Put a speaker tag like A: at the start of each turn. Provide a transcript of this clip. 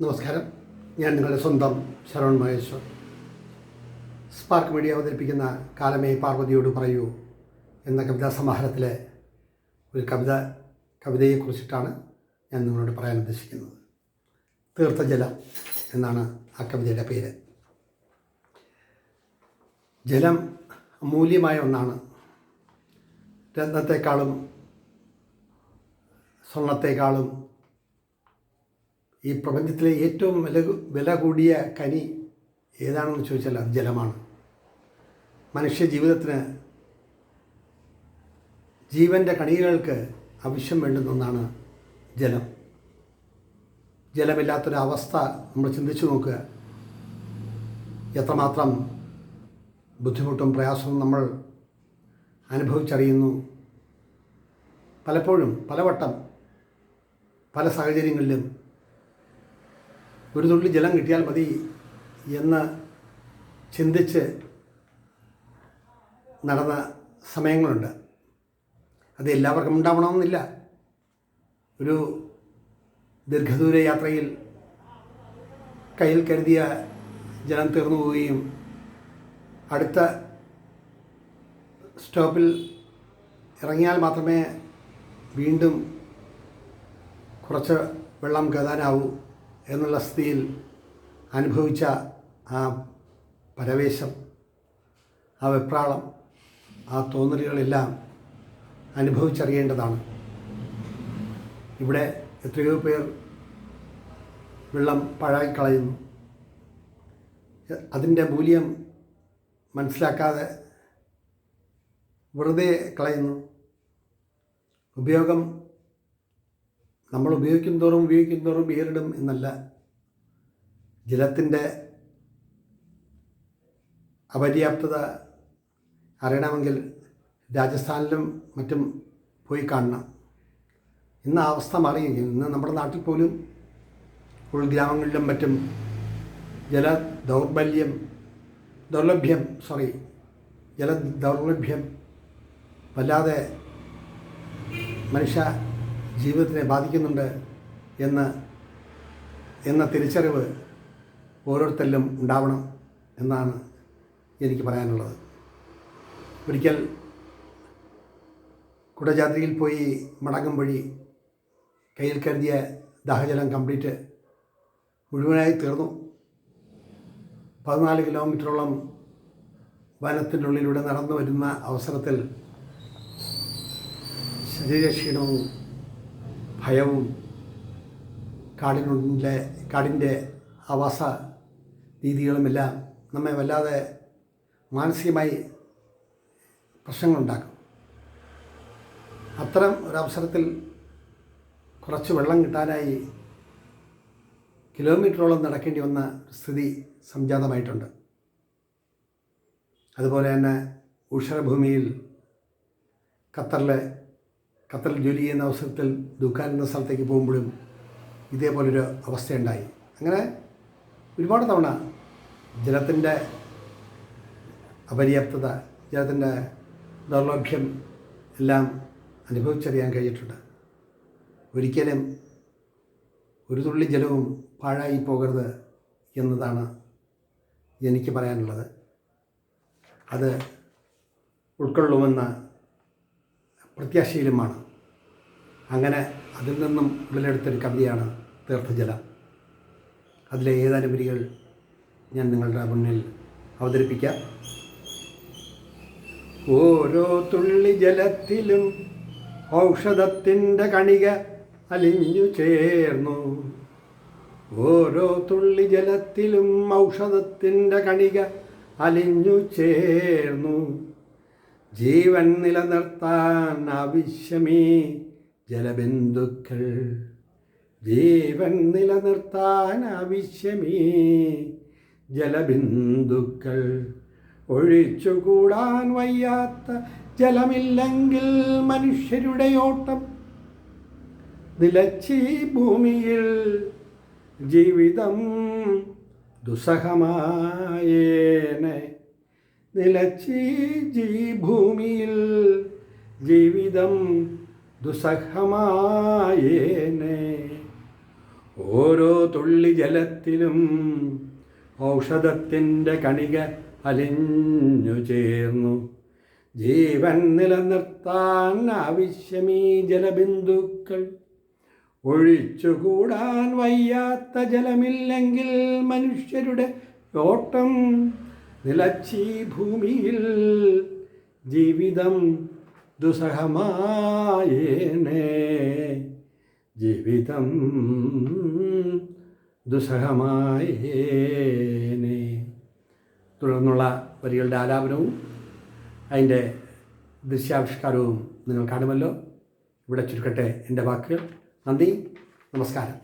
A: നമസ്കാരം. ഞാൻ നിങ്ങളുടെ സ്വന്തം ശരവൺ മഹേശ്വർ. സ്പാർക്ക് മീഡിയ അവതരിപ്പിക്കുന്ന കാലമേ പാർവതിയോട് പറയൂ എന്ന കവിതാ സമാഹാരത്തിലെ ഒരു കവിതയെക്കുറിച്ചിട്ടാണ് ഞാൻ നിങ്ങളോട് പറയാൻ ഉദ്ദേശിക്കുന്നത്. തീർത്ഥജലം എന്നാണ് ആ കവിതയുടെ പേര്. ജലം അമൂല്യമായ ഒന്നാണ്. രത്നത്തെക്കാളും സ്വർണത്തെക്കാളും ഈ പ്രപഞ്ചത്തിലെ ഏറ്റവും വില കൂടിയ കനി ഏതാണെന്ന് ചോദിച്ചാൽ അത് ജലമാണ്. മനുഷ്യ ജീവിതത്തിന്, ജീവൻ്റെ കണികൾക്ക് ആവശ്യം വേണ്ടുന്ന ഒന്നാണ് ജലം. ജലമില്ലാത്തൊരവസ്ഥ നമ്മൾ ചിന്തിച്ചു നോക്കുക. എത്രമാത്രം ബുദ്ധിമുട്ടും പ്രയാസവും നമ്മൾ അനുഭവിച്ചറിയുന്നു. പലപ്പോഴും പലവട്ടം പല സാഹചര്യങ്ങളിലും ഒരു തുള്ളി ജലം കിട്ടിയാൽ മതി എന്ന് ചിന്തിച്ച് നടന്ന സമയങ്ങളുണ്ട്. അത് എല്ലാവർക്കും ഉണ്ടാവണമെന്നില്ല. ഒരു ദീർഘദൂര യാത്രയിൽ കയ്യിൽ കരുതിയ ജലം തീർന്നു പോവുകയും അടുത്ത സ്റ്റോപ്പിൽ ഇറങ്ങിയാൽ മാത്രമേ വീണ്ടും കുറച്ച് വെള്ളം കരുതാനാവൂ എന്നുള്ള സ്ഥിതിയിൽ അനുഭവിച്ച ആ പരവേശം, ആ വെപ്രാളം, ആ തോന്നലുകളെല്ലാം അനുഭവിച്ചറിയേണ്ടതാണ്. ഇവിടെ എത്രയോ പേർ വെള്ളം പാഴാക്കിക്കളയുന്നു. അതിൻ്റെ മൂല്യം മനസ്സിലാക്കാതെ വെറുതെ കളയുന്നു. നമ്മൾ ഉപയോഗിക്കും തോറും വേറിടും എന്നല്ല. ജലത്തിൻ്റെ അപര്യാപ്തത അറിയണമെങ്കിൽ രാജസ്ഥാനിലും മറ്റും പോയി കാണണം. ഇന്ന് ആ അവസ്ഥ മാറിയെങ്കിൽ ഇന്ന് നമ്മുടെ നാട്ടിൽ പോലും ഉൾഗ്രാമങ്ങളിലും മറ്റും ജല ദൗർലഭ്യം വല്ലാതെ മനുഷ്യ ജീവിതത്തിനെ ബാധിക്കുന്നുണ്ട് എന്ന തിരിച്ചറിവ് ഓരോരുത്തരിലും ഉണ്ടാവണം എന്നാണ് എനിക്ക് പറയാനുള്ളത്. ഒരിക്കൽ കുടജാദ്രിയിൽ പോയി മടങ്ങും വഴി കയ്യിൽ കരുതിയ ദാഹജലം മുഴുവനായി തീർന്നു. 14 കിലോമീറ്ററോളം വനത്തിനുള്ളിലൂടെ നടന്നു വരുന്ന അവസരത്തിൽ ശരീരക്ഷീണവും ഭയവും കാടിൻ്റെ ആവാസ രീതികളുമെല്ലാം നമ്മെ വല്ലാതെ മാനസികമായി പ്രശ്നങ്ങളുണ്ടാക്കും. അത്തരം ഒരവസരത്തിൽ കുറച്ച് വെള്ളം കിട്ടാനായി കിലോമീറ്ററോളം നടക്കേണ്ടി വന്ന സ്ഥിതി സംജാതമായിട്ടുണ്ട്. അതുപോലെ തന്നെ ഊഷരഭൂമിയിൽ ഖത്തറിൽ ജോലി ചെയ്യുന്ന അവസരത്തിൽ ദുഃഖാൻ എന്ന സ്ഥലത്തേക്ക് പോകുമ്പോഴും ഇതേപോലൊരു അവസ്ഥയുണ്ടായി. അങ്ങനെ ഒരുപാട് തവണ ജലത്തിൻ്റെ അപര്യാപ്തത, ജലത്തിൻ്റെ ദൗർലഭ്യം എല്ലാം അനുഭവിച്ചറിയാൻ കഴിഞ്ഞിട്ടുണ്ട്. ഒരിക്കലും ഒരു തുള്ളി ജലവും പാഴായി പോകരുത് എന്നതാണ് എനിക്ക് പറയാനുള്ളത്. അത് ഉൾക്കൊള്ളുമെന്ന പ്രത്യാശയിലുമാണ്. അങ്ങനെ അതിൽ നിന്നും ഉടലെടുത്തൊരു കവിതയാണ് തീർത്ഥജലം. അതിലെ ഏതാനും വരികൾ ഞാൻ നിങ്ങളുടെ മുന്നിൽ അവതരിപ്പിക്കാം. ഓരോ തുള്ളി ജലത്തിലും ഔഷധത്തിൻ്റെ കണിക അലിഞ്ഞു ചേർന്നു. ഓരോ തുള്ളി ജലത്തിലും ഔഷധത്തിൻ്റെ കണിക അലിഞ്ഞു ചേർന്നു. ജീവൻ നിലനിർത്താൻ ആവശ്യമീ ജലബിന്ദുക്കൾ. ജീവൻ നിലനിർത്താൻ ആവശ്യമീ ജലബിന്ദുക്കൾ. ഒഴിച്ചുകൂടാൻ വയ്യാത്ത ജലമില്ലെങ്കിൽ മനുഷ്യരുടെ ഓട്ടം നിലച്ചീ ഭൂമിയിൽ ജീവിതം ദുസ്സഹമായേനെ. നിലച്ചീ ഭൂമിയിൽ ജീവിതം ദുസ്സഹമായേനെ. ഓരോ തുള്ളി ജലത്തിലും ഔഷധത്തിൻ്റെ കണിക അലിഞ്ഞു ചേർന്നു. ജീവൻ നിലനിർത്താൻ ആവശ്യമീ ജലബിന്ദുക്കൾ. ഒഴിച്ചുകൂടാൻ വയ്യാത്ത ജലമില്ലെങ്കിൽ മനുഷ്യരുടെ ഓട്ടം നിലച്ചീ ഭൂമിയിൽ ജീവിതം ദുസ്സഹമായേനേ. ജീവിതം ദുസ്സഹമായേനേ. തുടർന്നുള്ള വരികളുടെ ആലാപനവും അതിൻ്റെ ദൃശ്യാവിഷ്കാരവും നിങ്ങൾ കാണുമല്ലോ. ഇവിടെ ചുരുക്കട്ടെ എൻ്റെ വാക്കുകൾ. നന്ദി, നമസ്കാരം.